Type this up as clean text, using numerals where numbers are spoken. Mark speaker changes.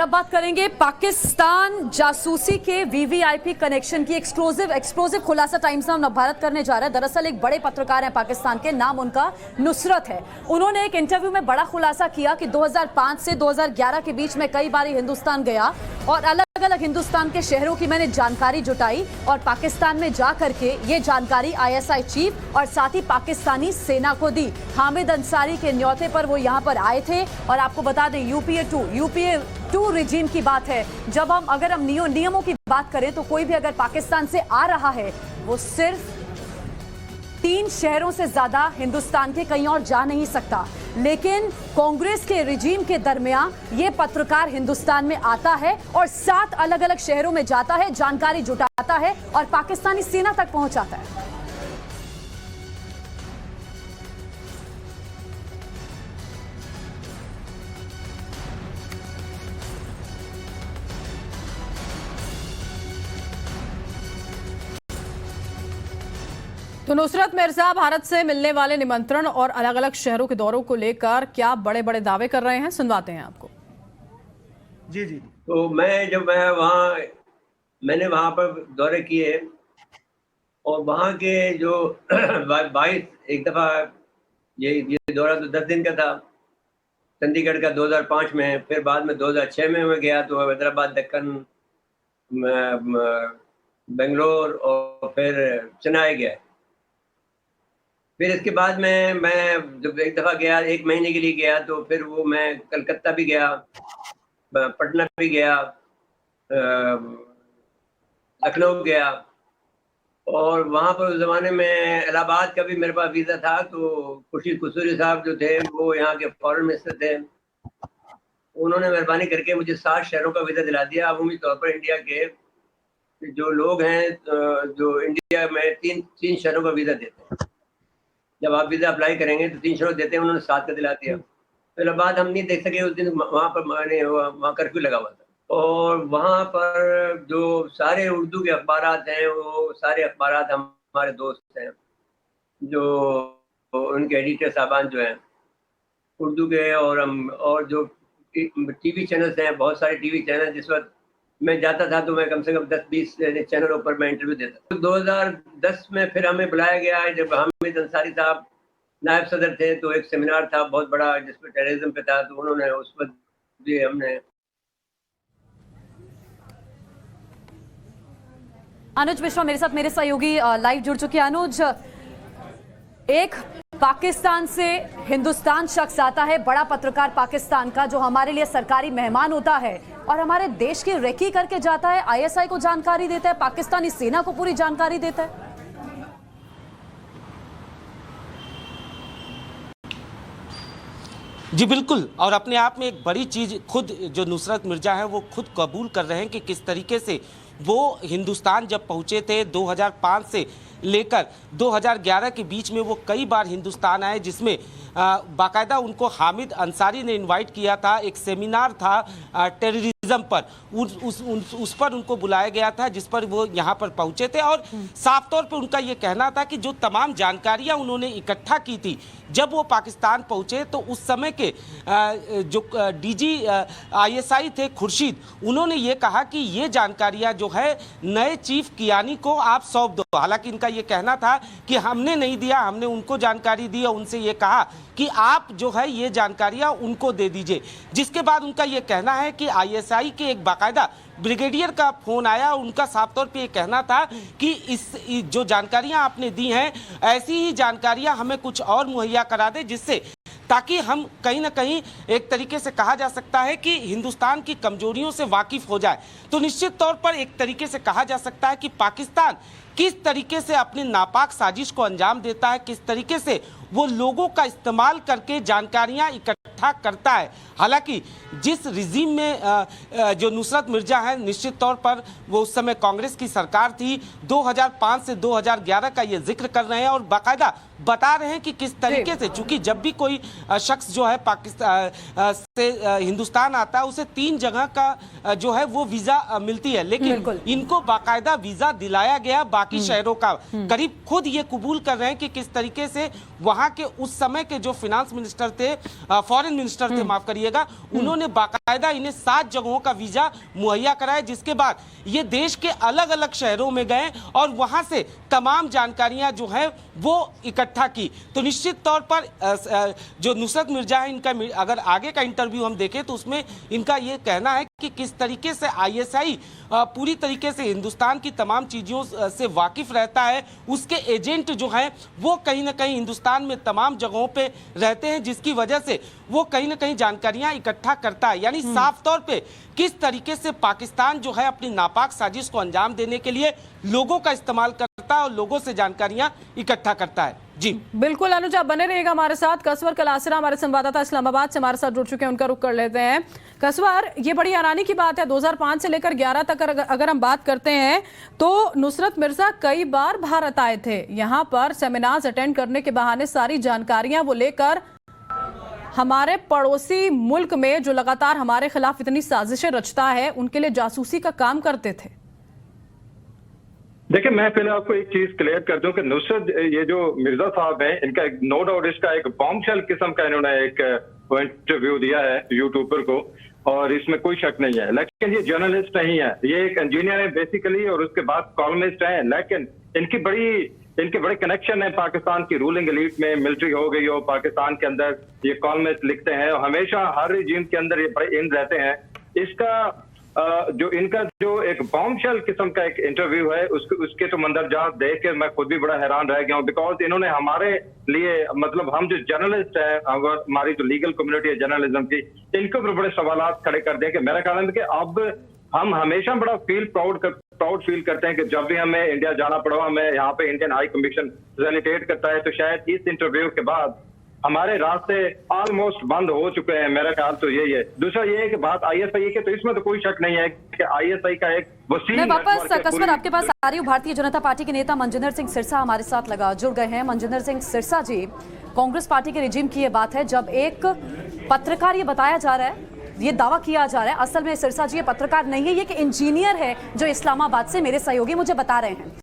Speaker 1: अब बात करेंगे पाकिस्तान जासूसी के वीवीआईपी कनेक्शन की। एक्सक्लूसिव खुलासा टाइम्स नाउ नवभारत करने जा रहा है। दरअसल एक बड़े पत्रकार हैं पाकिस्तान के, नाम उनका नुसरत है। उन्होंने एक इंटरव्यू में बड़ा खुलासा किया कि 2005 से 2011 के बीच में कई बार हिंदुस्तान गया और अलग अलग हिंदुस्तान के शहरों की मैंने जानकारी जुटाई और पाकिस्तान में जा करके ये जानकारी आईएसआई चीफ और साथ ही पाकिस्तानी सेना को दी। हामिद अंसारी के न्योते पर वो यहाँ पर आए थे। और आपको बता दें यूपीए 2 रिजीम की बात है। जब अगर हम नियमों की बात करें तो कोई भी अगर पाकिस्तान से आ रहा है वो सिर्फ 3 शहरों से ज्यादा हिंदुस्तान के कहीं और जा नहीं सकता। लेकिन कांग्रेस के रिजीम के दरमियान ये पत्रकार हिंदुस्तान में आता है और 7 अलग अलग शहरों में जाता है, जानकारी जुटाता है और पाकिस्तानी सेना तक पहुंचाता है।
Speaker 2: तो नुसरत मिर्जा भारत से मिलने वाले निमंत्रण और अलग अलग शहरों के दौरों को लेकर क्या बड़े बड़े दावे कर रहे हैं, सुनवाते हैं आपको।
Speaker 3: जी। तो मैंने वहाँ पर दौरे किए और वहाँ के जो 22 एक दफ़ा ये दौरा तो 10 दिन का था। चंडीगढ़ का 2005 में, फिर बाद में 2006 में मैं गया तो हैदराबाद, दक्कन, बेंगलोर और फिर चेन्नई गया। फिर इसके बाद में मैं जब एक दफ़ा गया, 1 महीने के लिए गया, तो फिर वो मैं कलकत्ता भी गया, पटना भी गया, लखनऊ गया और वहाँ पर उस ज़माने में इलाहाबाद का भी मेरे पास वीज़ा था। तो खुर्शीद कुसूरी साहब जो थे वो यहाँ के फॉरेन मिनिस्टर थे, उन्होंने मेहरबानी करके मुझे 7 शहरों का वीज़ा दिला दिया। अमूमी तौर पर इंडिया के जो लोग हैं, जो इंडिया में 3 शहरों का वीज़ा देते हैं, जब आप वीज़ा अप्लाई करेंगे तो 3 शहरों देते हैं, उन्होंने 7 का दिला दिया। फिर बाद हम नहीं देख सके, उस दिन वहाँ पर वहाँ कर्फ्यू लगा हुआ था और वहाँ पर जो सारे उर्दू के अखबारात हैं वो सारे अखबारात हमारे दोस्त हैं, जो उनके एडिटर साहबान जो हैं उर्दू के, और जो टीवी चैनल्स हैं, बहुत सारे टीवी चैनल, जिस वक्त मैं जाता था तो मैं कम से कम 10-20 चैनलों पर मैं इंटरव्यू देता था। 2010 में फिर हमें बुलाया गया, जब हामिद अंसारी साहब नायब सदर थे, तो एक सेमिनार था बहुत बड़ा जिसमें टेररिज्म पे था, तो उन्होंने उस वक्त भी हमने।
Speaker 1: अनुज मिश्रा मेरे साथ, मेरे सहयोगी लाइव जुड़ चुके हैं। अनुज, एक पाकिस्तान से हिंदुस्तान शख्स आता है, बड़ा पत्रकार पाकिस्तान का, जो हमारे लिए सरकारी मेहमान होता है और हमारे देश की रेकी करके जाता है, आईएसआई को जानकारी देता है, पाकिस्तानी सेना को पूरी जानकारी देता है।
Speaker 4: जी बिल्कुल, और अपने आप में एक बड़ी चीज़ खुद जो नुसरत मिर्जा है वो खुद कबूल कर रहे हैं कि किस तरीके से वो हिंदुस्तान जब पहुंचे थे 2005 से लेकर 2011 के बीच में वो कई बार हिंदुस्तान आए, जिसमें बाकायदा उनको हामिद अंसारी ने इनवाइट किया था। एक सेमिनार था टेररिज्म पर, उस पर उनको बुलाया गया था, जिस पर वो यहाँ पर पहुँचे थे। और साफ तौर पे उनका ये कहना था कि जो तमाम जानकारियाँ उन्होंने इकट्ठा की थी जब वो पाकिस्तान पहुँचे, तो उस समय के जो डीजी आईएसआई थे खुर्शीद, उन्होंने ये कहा कि ये जानकारियाँ जो है नए चीफ कियानी को आप सौंप दो। हालांकि इनका ये कहना था कि हमने नहीं दिया, हमने उनको जानकारी दी और उनसे ये कहा कि आप जो है ये जानकारियां उनको दे दीजिए। जिसके बाद उनका ये कहना है कि आईएसआई के एक बाकायदा ब्रिगेडियर का फोन आया, उनका साफ तौर पे ये कहना था कि इस जो जानकारियां आपने दी हैं, ऐसी ही जानकारियां हमें कुछ और मुहैया करा दे, जिससे ताकि हम कहीं ना कहीं एक तरीके से कहा जा सकता है कि हिंदुस्तान की कमजोरियों से वाकिफ हो जाए। तो निश्चित तौर पर एक तरीके से कहा जा सकता है कि पाकिस्तान किस तरीके से अपनी नापाक साजिश को अंजाम देता है, किस तरीके से वो लोगों का इस्तेमाल करके जानकारियां इकट्ठा करता है। हालांकि जिस रिजीम में जो नुसरत मिर्जा है, निश्चित तौर पर वो उस समय कांग्रेस की सरकार थी, 2005 से 2011 का ये जिक्र कर रहे हैं और बाकायदा बता रहे हैं कि किस तरीके से, चूंकि जब भी कोई शख्स जो है पाकिस्तान से हिंदुस्तान आता है उसे 3 जगह का जो है वो वीजा मिलती है, लेकिन इनको बाकायदा वीजा दिलाया गया बाकी शहरों का। करीब खुद ये कबूल कर रहे हैं कि किस तरीके से वहां के उस समय के जो फिनांस मिनिस्टर थे, फॉरेन मिनिस्टर थे, माफ करिएगा, उन्होंने बाकायदा इन्हें 7 जगहों का वीजा मुहैया कराया, जिसके बाद ये देश के अलग अलग शहरों में गए और वहां से तमाम जानकारियां जो है वो इकट्ठा की। तो निश्चित तौर पर जो नुसरत मिर्जा है, इनका अगर आगे का इंटरव्यू हम देखें तो उसमें इनका ये कहना है कि किस तरीके से आईएसआई पूरी तरीके से हिंदुस्तान की तमाम चीजों से वाकिफ रहता है। उसके एजेंट जो हैं वो कहीं ना कहीं हिंदुस्तान में तमाम जगहों पे रहते हैं, जिसकी वजह से वो कहीं ना कहीं जानकारियां इकट्ठा करता है। यानी साफ तौर पे किस तरीके से पाकिस्तान जो है अपनी नापाक साजिश को अंजाम देने के लिए लोगों का इस्तेमाल करता है और लोगों से जानकारियां इकट्ठा करता है। जी
Speaker 2: बिल्कुल अनुज, आप बने रहिएगा हमारे साथ। कसवर कलासरा हमारे संवाददाता इस्लामाबाद से हमारे साथ जुड़ चुके हैं, उनका रुख कर लेते हैं। कसवर, ये बड़ी हैरानी की बात है, 2005 से लेकर 11 तक अगर हम बात करते हैं तो नुसरत मिर्जा कई बार भारत आए थे, यहाँ पर सेमिनार्स अटेंड करने के बहाने सारी जानकारियां वो लेकर हमारे पड़ोसी मुल्क में जो लगातार हमारे खिलाफ इतनी साजिशें रचता है उनके लिए जासूसी का काम करते थे।
Speaker 5: देखिए, मैं पहले आपको एक चीज क्लियर कर दूं कि नुसरत ये जो मिर्जा साहब हैं, इनका एक नो डाउट इसका एक बॉम्बशेल किस्म का इन्होंने एक इंटरव्यू दिया है यूट्यूबर को, और इसमें कोई शक नहीं है। लेकिन ये जर्नलिस्ट नहीं है, ये एक इंजीनियर है बेसिकली, और उसके बाद कॉलमिस्ट है। लेकिन इनके बड़े कनेक्शन है पाकिस्तान की रूलिंग एलीट में, मिलिट्री हो गई हो पाकिस्तान के अंदर, ये कॉलमिस्ट लिखते हैं और हमेशा हर रिजीम के अंदर ये बड़े इन रहते हैं। इसका जो इनका जो एक बॉम्बशेल किस्म का एक इंटरव्यू है, उसके तो मंदरजात देख के मैं खुद भी बड़ा हैरान रह गया हूँ। बिकॉज इन्होंने हमारे लिए, मतलब हम जो जर्नलिस्ट है, हमारी जो लीगल कम्युनिटी है जर्नलिज्म की, इनके ऊपर बड़े सवालात खड़े कर दिए कि मेरा ख्याल है कि अब हम हमेशा बड़ा प्राउड फील करते हैं कि जब भी हमें इंडिया जाना पड़ा, हमें यहाँ पे इंडियन हाई कमीशन फैसिलिटेट करता है। तो शायद इस इंटरव्यू के बाद हमारे रास्ते ऑलमोस्ट बंद हो चुके हैं, मेरा ख्याल तो यही है। दूसरा ये है कि बात आईएसआई की, तो इसमें तो कोई शक नहीं है कि आईएसआई का एक
Speaker 1: मैं वापस कसवर आपके पास आ रही हूँ। भारतीय जनता पार्टी के नेता मनजिंदर सिंह सिरसा हमारे साथ जुड़ गए हैं। मनजिंदर सिंह सिरसा जी, कांग्रेस पार्टी के रिजीम की ये बात है, जब एक पत्रकार ये बताया जा रहा है, ये दावा किया जा रहा है, असल में सिरसा जी ये पत्रकार नहीं है, ये कि इंजीनियर है जो इस्लामाबाद से मेरे सहयोगी मुझे बता रहे हैं